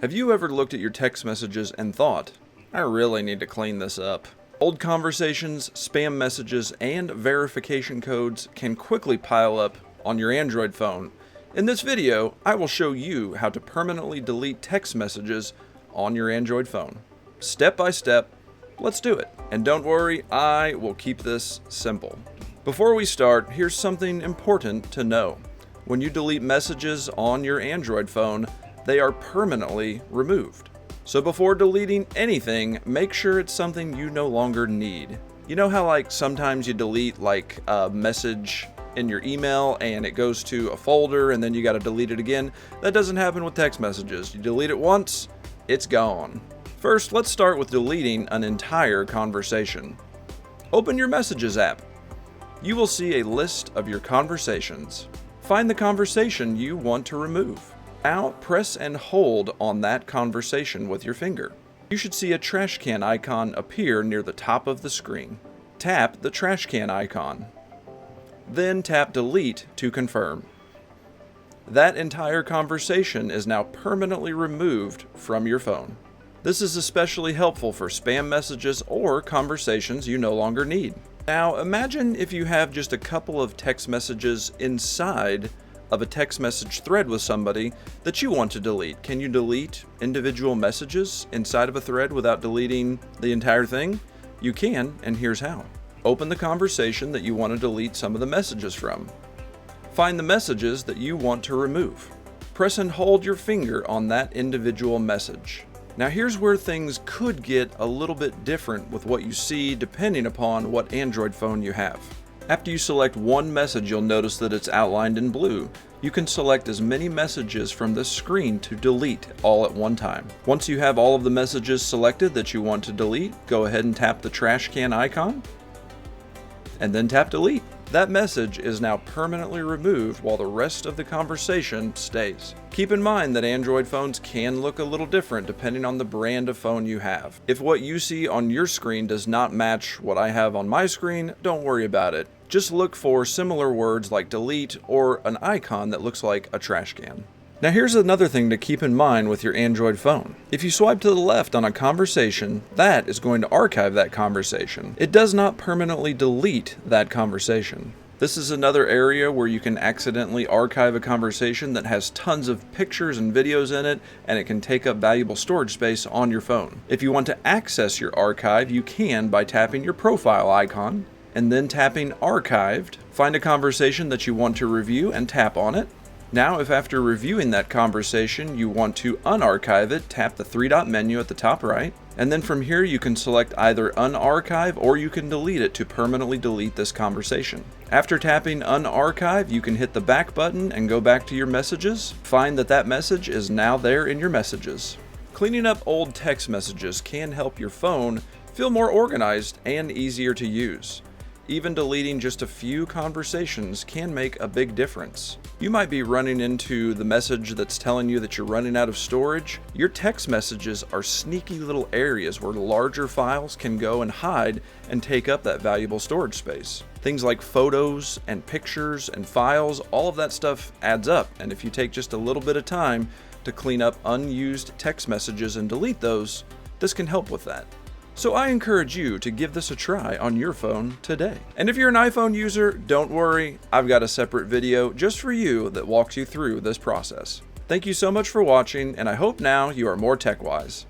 Have you ever looked at your text messages and thought, I really need to clean this up? Old conversations, spam messages, and verification codes can quickly pile up on your Android phone. In this video, I will show you how to permanently delete text messages on your Android phone. Step by step, let's do it. And don't worry, I will keep this simple. Before we start, here's something important to know. When you delete messages on your Android phone, they are permanently removed. So before deleting anything, make sure it's something you no longer need. You know how sometimes you delete a message in your email and it goes to a folder and then you got to delete it again? That doesn't happen with text messages. You delete it once, it's gone. First, let's start with deleting an entire conversation. Open your Messages app. You will see a list of your conversations. Find the conversation you want to remove. Now, press and hold on that conversation with your finger. You should see a trash can icon appear near the top of the screen. Tap the trash can icon. Then tap Delete to confirm. That entire conversation is now permanently removed from your phone. This is especially helpful for spam messages or conversations you no longer need. Now, imagine if you have just a couple of text messages inside of a text message thread with somebody that you want to delete. Can you delete individual messages inside of a thread without deleting the entire thing? You can, and here's how. Open the conversation that you want to delete some of the messages from. Find the messages that you want to remove. Press and hold your finger on that individual message. Now here's where things could get a little bit different with what you see depending upon what Android phone you have. After you select one message, you'll notice that it's outlined in blue. You can select as many messages from this screen to delete all at one time. Once you have all of the messages selected that you want to delete, go ahead and tap the trash can icon, and then tap Delete. That message is now permanently removed while the rest of the conversation stays. Keep in mind that Android phones can look a little different depending on the brand of phone you have. If what you see on your screen does not match what I have on my screen, don't worry about it. Just look for similar words like delete or an icon that looks like a trash can. Now here's another thing to keep in mind with your Android phone. If you swipe to the left on a conversation, that is going to archive that conversation. It does not permanently delete that conversation. This is another area where you can accidentally archive a conversation that has tons of pictures and videos in it, and it can take up valuable storage space on your phone. If you want to access your archive, you can by tapping your profile icon, and then tapping Archived. Find a conversation that you want to review and tap on it. Now, if after reviewing that conversation you want to unarchive it, tap the three-dot menu at the top right, and then from here you can select either unarchive or you can delete it to permanently delete this conversation. After tapping unarchive, you can hit the back button and go back to your messages. Find that that message is now there in your messages. Cleaning up old text messages can help your phone feel more organized and easier to use. Even deleting just a few conversations can make a big difference. You might be running into the message that's telling you that you're running out of storage. Your text messages are sneaky little areas where larger files can go and hide and take up that valuable storage space. Things like photos and pictures and files, all of that stuff adds up, and if you take just a little bit of time to clean up unused text messages and delete those, this can help with that. So I encourage you to give this a try on your phone today. And if you're an iPhone user, don't worry, I've got a separate video just for you that walks you through this process. Thank you so much for watching, and I hope now you are more tech-wise.